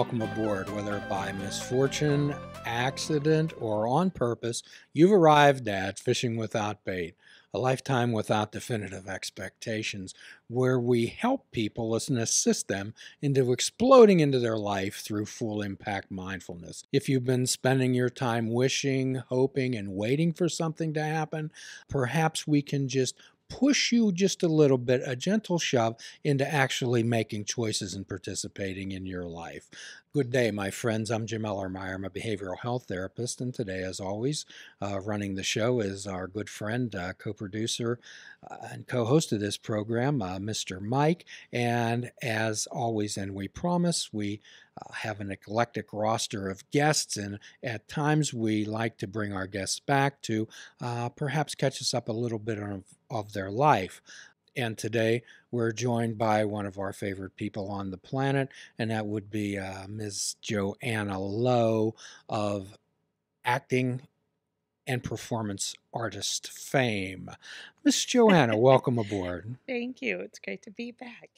welcome aboard. Whether by misfortune, accident, or on purpose, you've arrived at Fishing Without Bait, a lifetime without definitive expectations, where we help people and assist them into exploding into their life through full impact mindfulness. If you've been spending your time wishing, hoping, and waiting for something to happen, perhaps we can just push you just a little bit, a gentle shove into actually making choices and participating in your life. Good day, my friends. I'm Jim Ellermeyer. I'm a behavioral health therapist, and today, as always, running the show is our good friend, co-producer, and co-host of this program, Mr. Mike. And as always, and we promise, we have an eclectic roster of guests, and at times we like to bring our guests back to perhaps catch us up a little bit of their life. And today we're joined by one of our favorite people on the planet, and that would be Ms. Joanna Lowe of acting and performance artist fame. Miss Joanna, welcome aboard. Thank you. It's great to be back.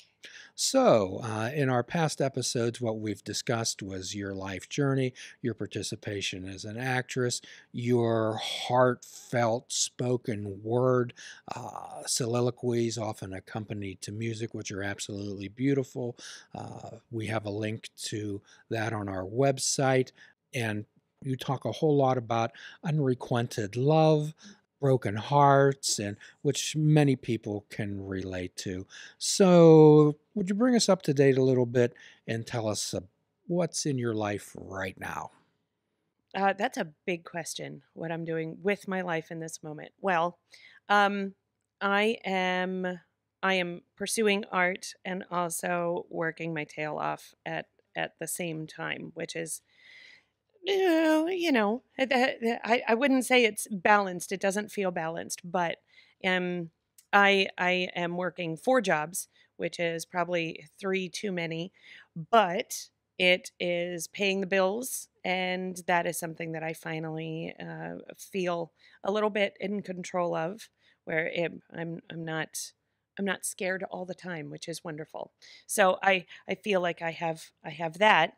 So, in our past episodes, what we've discussed was your life journey, your participation as an actress, your heartfelt spoken word soliloquies, often accompanied to music, which are absolutely beautiful. We have a link to that on our website, and you talk a whole lot about unrequited love, broken hearts, and which many people can relate to. So would you bring us up to date a little bit and tell us what's in your life right now? That's a big question, what I'm doing with my life in this moment. Well, um, I am pursuing art and also working my tail off at the same time, which is I wouldn't say it's balanced. It doesn't feel balanced, but I am working 4 jobs, which is probably 3 too many, but it is paying the bills, and that is something that I finally feel a little bit in control of, where I'm not scared all the time, which is wonderful. So I feel like I have that,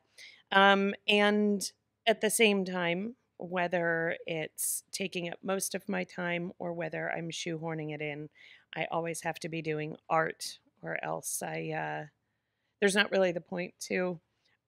and at the same time, whether it's taking up most of my time or whether I'm shoehorning it in, I always have to be doing art, or else there's not really the point to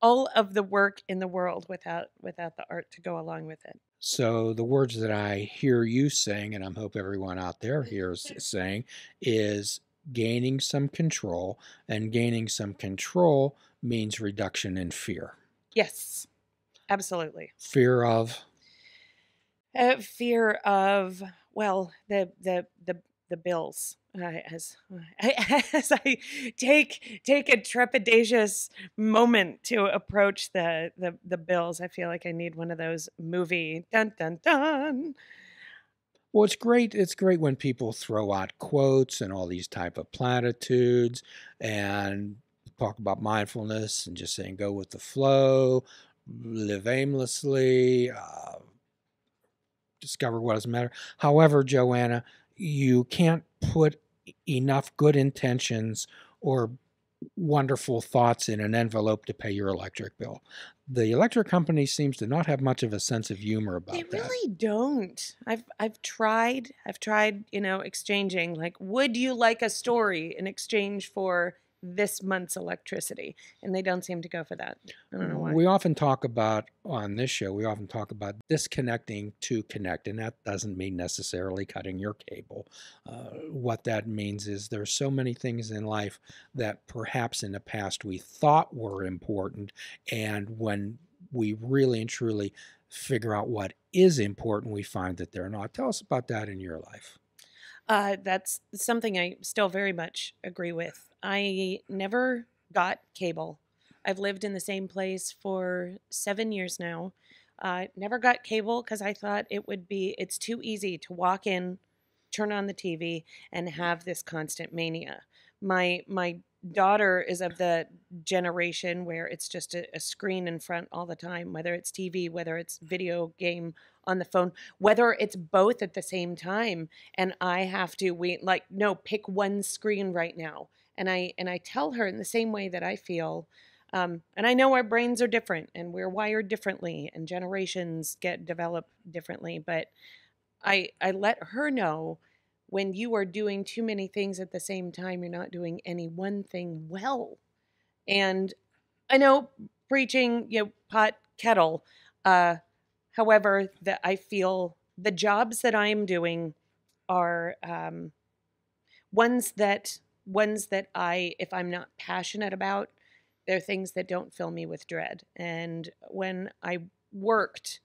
all of the work in the world without the art to go along with it. So the words that I hear you saying, and I hope everyone out there hears saying, is gaining some control, and gaining some control means reduction in fear. Yes, absolutely. Fear of? Fear of, well, the bills. As as I take a trepidatious moment to approach the bills, I feel like I need one of those movie dun dun dun. Well, it's great. It's great when people throw out quotes and all these type of platitudes and talk about mindfulness and just saying go with the flow, live aimlessly, discover what doesn't matter. However, Joanna, you can't put enough good intentions or wonderful thoughts in an envelope to pay your electric bill. The electric company seems to not have much of a sense of humor about They that. really don't. I've tried, exchanging, like, would you like a story in exchange for this month's electricity? And they don't seem to go for that. I don't know why. We often talk about, on this show, we often talk about disconnecting to connect, and that doesn't mean necessarily cutting your cable. What that means is there's so many things in life that perhaps in the past we thought were important, and when we really and truly figure out what is important, we find that they're not. Tell us about that in your life. That's something I still very much agree with. I never got cable. I've lived in the same place for 7 years now. Never got cable because I thought it's too easy to walk in, turn on the TV, and have this constant mania. My daughter is of the generation where it's just a screen in front all the time, whether it's TV, whether it's video game on the phone, whether it's both at the same time. And I have to no, pick one screen right now. And I tell her in the same way that I feel, And I know our brains are different and we're wired differently and generations get developed differently, but I let her know when you are doing too many things at the same time, you're not doing any one thing well. And I know preaching, pot kettle. Uh, However, that I feel the jobs that I'm doing are ones that if I'm not passionate about, they're things that don't fill me with dread. And when I worked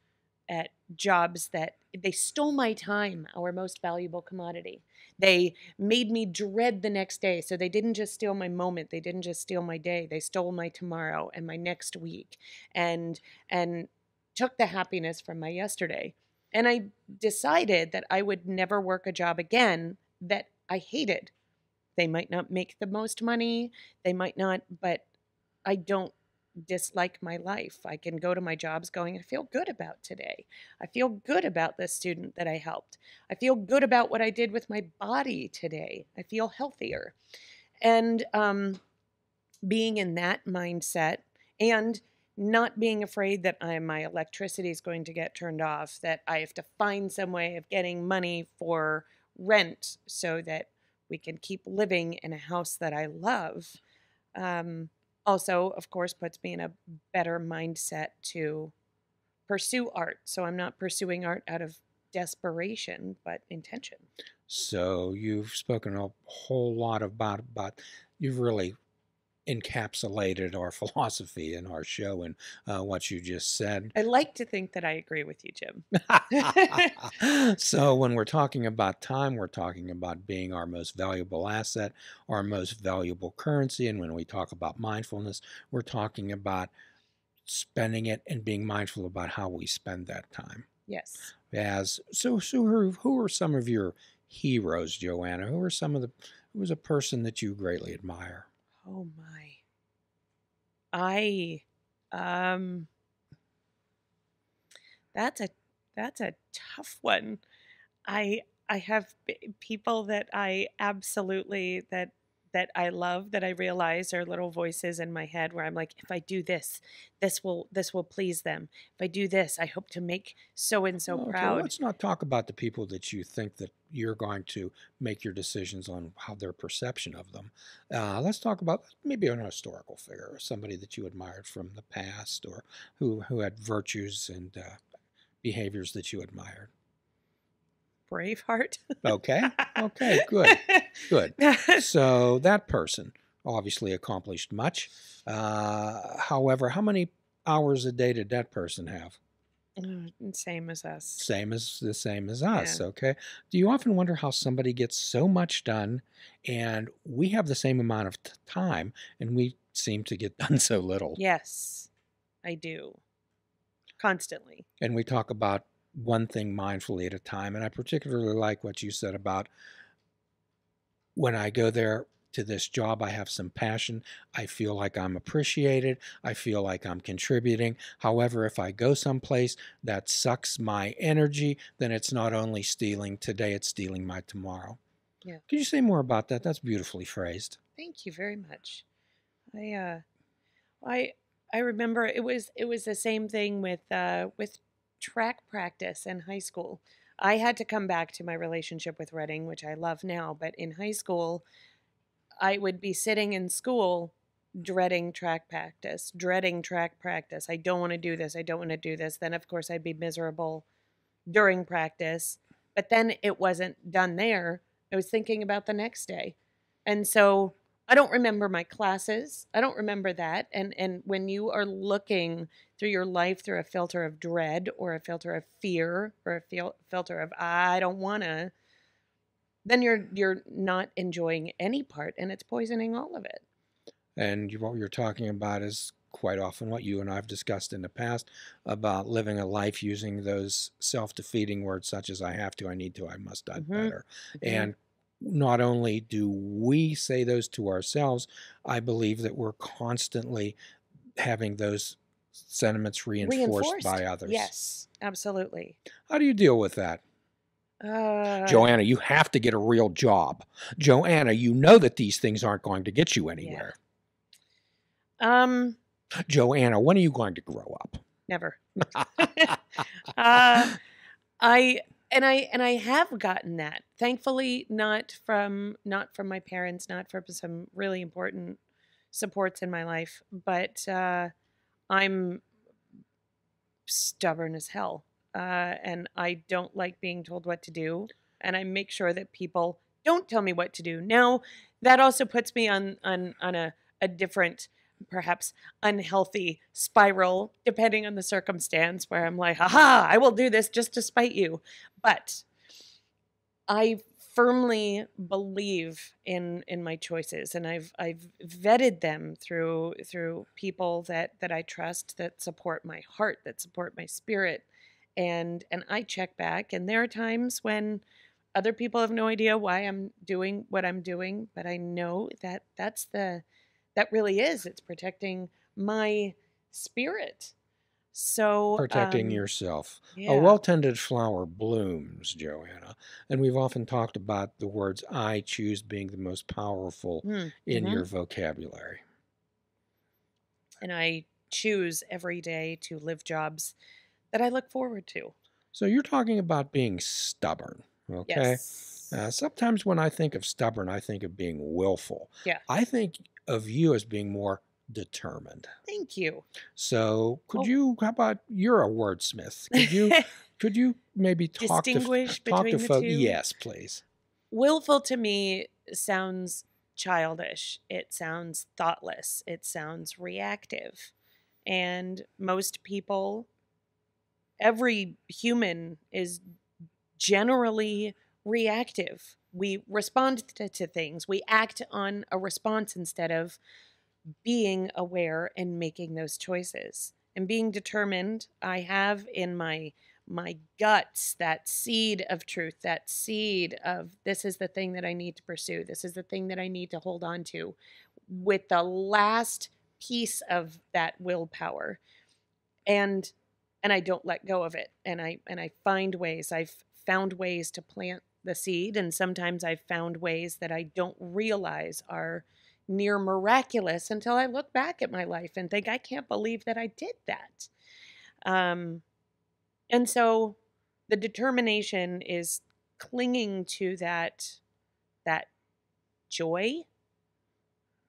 at jobs that they stole my time, our most valuable commodity. They made me dread the next day. So they didn't just steal my moment, they didn't just steal my day. They stole my tomorrow and my next week and took the happiness from my yesterday. And I decided that I would never work a job again that I hated. They might not make the most money, they might not, but I don't dislike my life. I can go to my jobs going, I feel good about today. I feel good about the student that I helped. I feel good about what I did with my body today. I feel healthier. And being in that mindset and not being afraid that my electricity is going to get turned off, that I have to find some way of getting money for rent so that we can keep living in a house that I love. Also, of course, puts me in a better mindset to pursue art. So I'm not pursuing art out of desperation, but intention. So you've spoken a whole lot about you've really encapsulated our philosophy in our show and what you just said. I like to think that I agree with you, Jim. So when we're talking about time, we're talking about being our most valuable asset, our most valuable currency. And when we talk about mindfulness, we're talking about spending it and being mindful about how we spend that time. Yes. So who are some of your heroes, Joanna? Who was a person that you greatly admire? Oh my. I that's a tough one. I have people that I absolutely that I love, that I realize are little voices in my head where I'm like, if I do this, this will please them. If I do this, I hope to make so and so Okay, proud. let's not talk about the people that you think that you're going to make your decisions on how their perception of them. Let's talk about maybe an historical figure, or somebody that you admired from the past, or who had virtues and behaviors that you admired. Braveheart. Okay, good. So that person obviously accomplished much. However, how many hours a day did that person have? Same as us. Same as us. Yeah. Okay. Do you often wonder how somebody gets so much done, and we have the same amount of time, and we seem to get done so little? Yes, I do. Constantly. And we talk about one thing mindfully at a time, and I particularly like what you said about when I go there to this job, I have some passion. I feel like I'm appreciated. I feel like I'm contributing. However, if I go someplace that sucks my energy, then it's not only stealing today, it's stealing my tomorrow. Yeah. Could you say more about that? That's beautifully phrased. Thank you very much. I I remember it was the same thing with track practice in high school. I had to come back to my relationship with running, which I love now, but in high school, I would be sitting in school dreading track practice, dreading track practice. I don't want to do this. I don't want to do this. Then of course I'd be miserable during practice, but then it wasn't done there. I was thinking about the next day. And so I don't remember my classes. I don't remember that. And when you are looking through your life through a filter of dread or a filter of fear or a filter of I don't want to, then you're not enjoying any part and it's poisoning all of it. And what you're talking about is quite often what you and I have discussed in the past about living a life using those self-defeating words such as I have to, I need to, I must, I'd better. And not only do we say those to ourselves, I believe that we're constantly having those sentiments reinforced by others. Yes, absolutely. How do you deal with that? Joanna, you have to get a real job. Joanna, you know that these things aren't going to get you anywhere. Yeah. Joanna, when are you going to grow up? Never. uh, I I have gotten that. Thankfully, not from my parents, not from some really important supports in my life, but I'm stubborn as hell, and I don't like being told what to do, and I make sure that people don't tell me what to do. Now, that also puts me on a different, perhaps unhealthy spiral, depending on the circumstance, where I'm like, "Haha, I will do this just to spite you," but I firmly believe in my choices, and I've vetted them through people that I trust, that support my heart, that support my spirit, and I check back, and there are times when other people have no idea why I'm doing what I'm doing, but I know that that really is, it's protecting my spirit. So Protecting yourself. A yeah. well-tended flower blooms, Joanna, and we've often talked about the words I choose being the most powerful in Mm-hmm. your vocabulary. And I choose every day to live jobs that I look forward to. So you're talking about being stubborn, okay? Yes. Sometimes when I think of stubborn, I think of being willful. Yeah. I think of you as being more determined. Thank you. So could Oh, you, how about, you're a wordsmith. Could you maybe distinguish talk to between the folks? two. Yes, please. Willful to me sounds childish. It sounds thoughtless. It sounds reactive. And most people, every human is generally reactive. We respond to things. We act on a response instead of being aware and making those choices. And being determined, I have in my guts that seed of truth, that seed of this is the thing that I need to pursue. This is the thing that I need to hold on to, with the last piece of that willpower. And I don't let go of it. And I find ways. I've found ways to plant the seed, and sometimes I've found ways that I don't realize are near miraculous until I look back at my life and think, I can't believe that I did that. Um, and so the determination is clinging to that joy,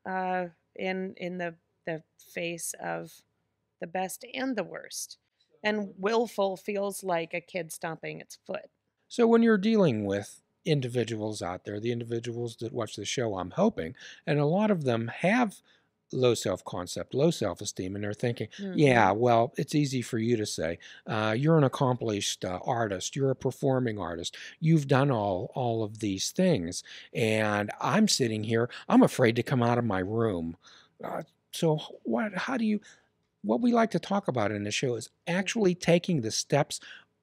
in the face of the best and the worst. And willful feels like a kid stomping its foot. So when you're dealing with individuals out there, the individuals that watch the show, I'm hoping, and a lot of them have low self-concept, low self-esteem, and they're thinking, Mm-hmm. yeah, well, it's easy for you to say. You're an accomplished artist. You're a performing artist. You've done all of these things, and I'm sitting here. I'm afraid to come out of my room. So what? How do you? What we like to talk about in the show is actually taking the steps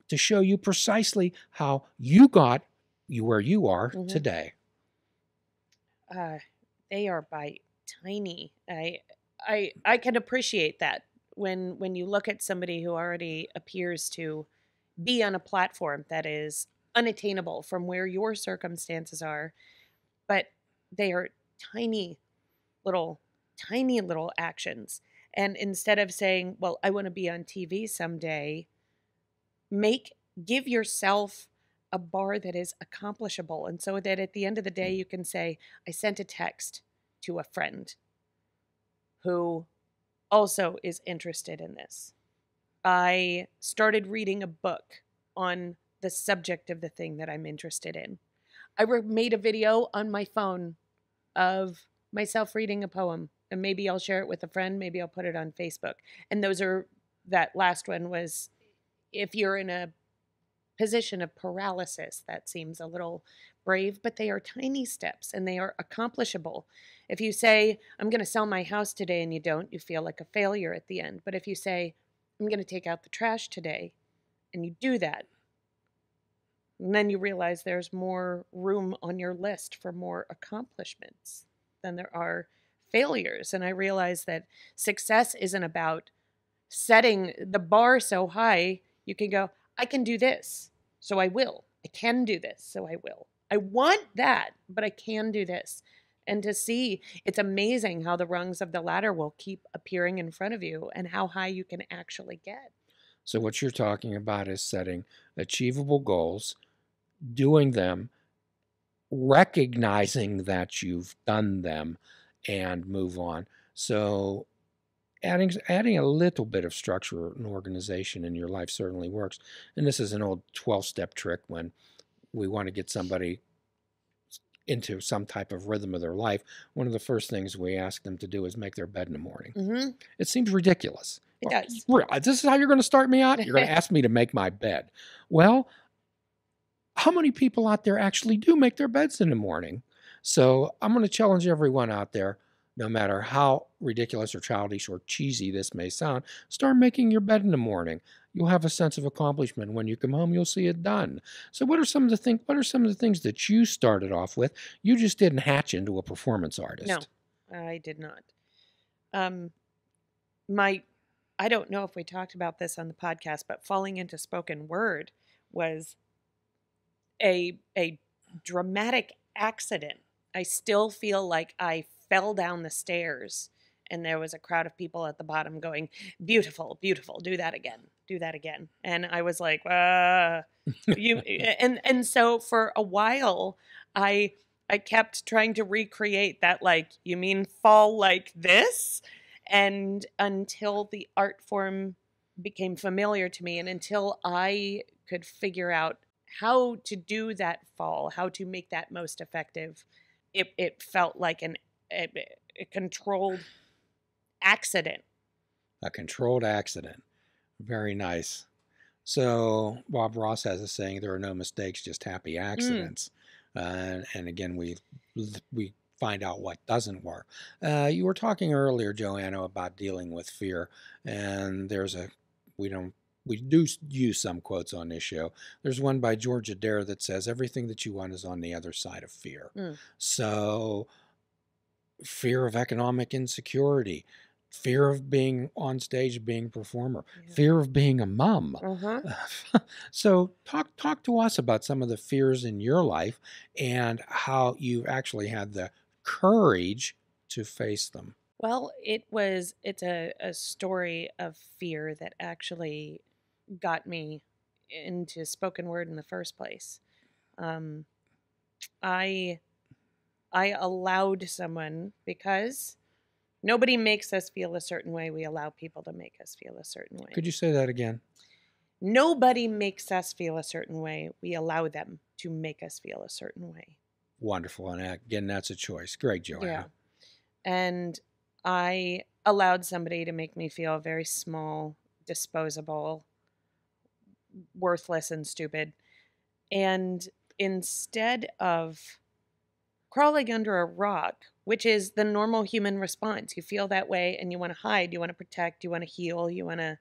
to show you precisely how you got you where you are Mm-hmm. today. Uh, they are by tiny. I can appreciate that when you look at somebody who already appears to be on a platform that is unattainable from where your circumstances are, but they are tiny little tiny little actions. And instead of saying, well, I want to be on TV someday, make give yourself a bar that is accomplishable, and so that at the end of the day you can say, I sent a text to a friend who also is interested in this. I started reading a book on the subject of the thing that I'm interested in. I made a video on my phone of myself reading a poem, and maybe I'll share it with a friend, maybe I'll put it on Facebook. And that last one was, if you're in a position of paralysis, that seems a little brave, but they are tiny steps and they are accomplishable. If you say, I'm going to sell my house today, and you don't, you feel like a failure at the end. But if you say, I'm going to take out the trash today, and you do that, and then you realize there's more room on your list for more accomplishments than there are failures. And I realize that success isn't about setting the bar so high. You can go, I can do this, so I will. I can do this, so I will. I want that, but I can do this. and to see. It's amazing how the rungs of the ladder will keep appearing in front of you and how high you can actually get. So what you're talking about is setting achievable goals, doing them, recognizing that you've done them, and move on. So adding a little bit of structure and organization in your life certainly works. And this is an old 12-step trick when we want to get somebody into some type of rhythm of their life. One of the first things we ask them to do is make their bed in the morning. Mm-hmm. It seems ridiculous. It does. This is how you're going to start me out? You're going to ask me to make my bed. Well, how many people out there actually do make their beds in the morning? So I'm going to challenge everyone out there, no matter how ridiculous or childish or cheesy this may sound, start making your bed in the morning. You'll have a sense of accomplishment. When you come home, you'll see it done. So what are some of the things that you started off with? You just didn't hatch into a performance artist. No, I did not. I don't know if we talked about this on the podcast, but falling into spoken word was a dramatic accident. I still feel like I fell down the stairs and there was a crowd of people at the bottom going, beautiful, beautiful, do that again, do that again. And I was like, you and so for a while I kept trying to recreate that, like, you mean fall like this? And until the art form became familiar to me and until I could figure out how to do that fall, how to make that most effective, it felt like a controlled accident. A controlled accident. Very nice. So Bob Ross has a saying, there are no mistakes, just happy accidents. And again, we find out what doesn't work. You were talking earlier, Joanna, about dealing with fear. And we do use some quotes on this show. There's one by George Adair that says, everything that you want is on the other side of fear. So fear of economic insecurity, fear of being on stage, being a performer, fear of being a mom. So talk to us about some of the fears in your life and how you actually had the courage to face them. Well, it's a story of fear that actually got me into spoken word in the first place. I allowed someone, because nobody makes us feel a certain way. We allow people to make us feel a certain way. Could you say that again? Nobody makes us feel a certain way. We allow them to make us feel a certain way. Wonderful. And again, that's a choice. Great, Joanna. Yeah. And I allowed somebody to make me feel very small, disposable, worthless, and stupid. And instead of crawling under a rock, which is the normal human response, you feel that way and you want to hide, you want to protect, you want to heal, you want to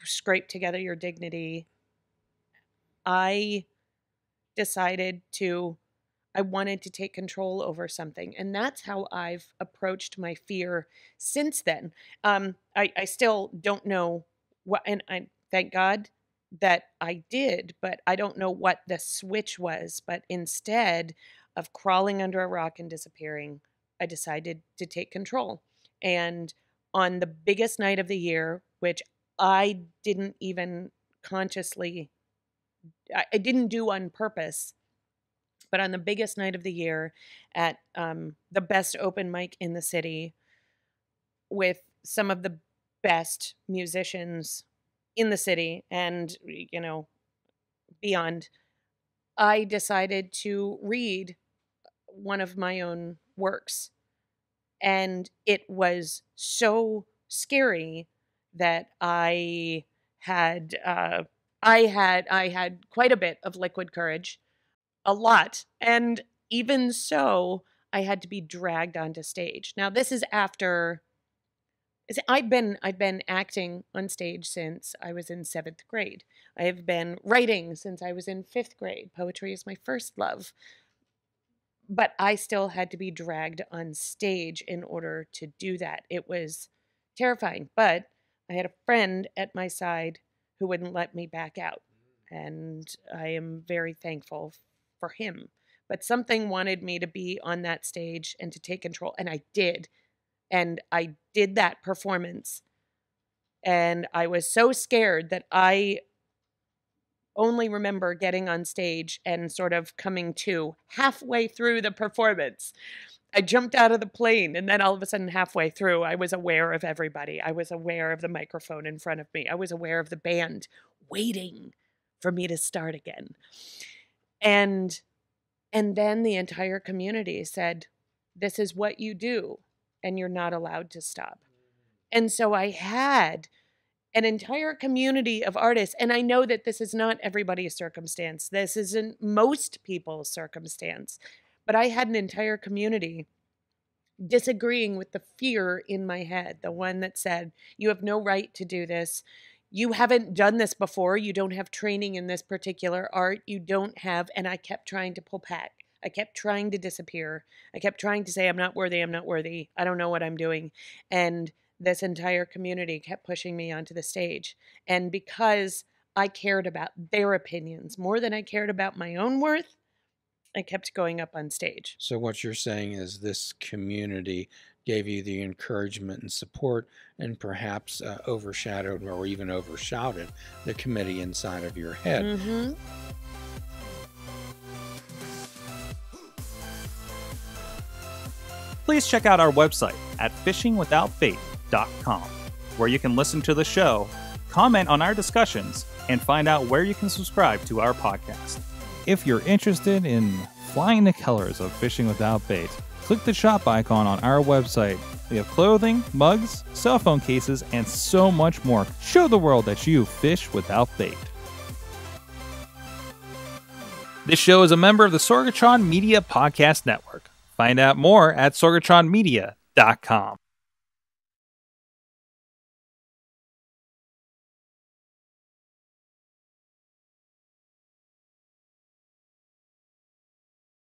scrape together your dignity. I decided I wanted to take control over something. And that's how I've approached my fear since then. I still don't know what, and I thank God that I did, but I don't know what the switch was. But instead of crawling under a rock and disappearing, I decided to take control. And on the biggest night of the year, which I didn't even consciously, I didn't do on purpose, but on the biggest night of the year at the best open mic in the city with some of the best musicians in the city and, beyond, I decided to read one of my own works. And it was so scary that I had quite a bit of liquid courage, a lot. And even so, I had to be dragged onto stage. Now, this is after I've been acting on stage since I was in 7th grade. I have been writing since I was in 5th grade. Poetry is my first love. But I still had to be dragged on stage in order to do that. It was terrifying, but I had a friend at my side who wouldn't let me back out. And I am very thankful for him. but something wanted me to be on that stage and to take control. And I did. And I did that performance. And I was so scared that I only remember getting on stage and sort of coming to halfway through the performance. I jumped out of the plane, and then all of a sudden, halfway through, I was aware of everybody. I was aware of the microphone in front of me. I was aware of the band waiting for me to start again. And then the entire community said, "This is what you do, and you're not allowed to stop." And so I had an entire community of artists, and I know that this is not everybody's circumstance. This isn't most people's circumstance, but I had an entire community disagreeing with the fear in my head, the one that said, "You have no right to do this. You haven't done this before. You don't have training in this particular art. You don't have," and I kept trying to pull back. I kept trying to disappear. I kept trying to say, "I'm not worthy. I'm not worthy. I don't know what I'm doing." And this entire community kept pushing me onto the stage. And because I cared about their opinions more than I cared about my own worth, I kept going up on stage. So what you're saying is this community gave you the encouragement and support, and perhaps overshadowed or even overshouted the committee inside of your head. Mm-hmm. Please check out our website at fishingwithoutbait.com, where you can listen to the show, comment on our discussions, and find out where you can subscribe to our podcast. If you're interested in flying the colors of Fishing Without Bait, click the shop icon on our website. We have clothing, mugs, cell phone cases, and so much more. Show the world that you fish without bait. This show is a member of the Sorgatron Media Podcast Network. Find out more at sorgatronmedia.com.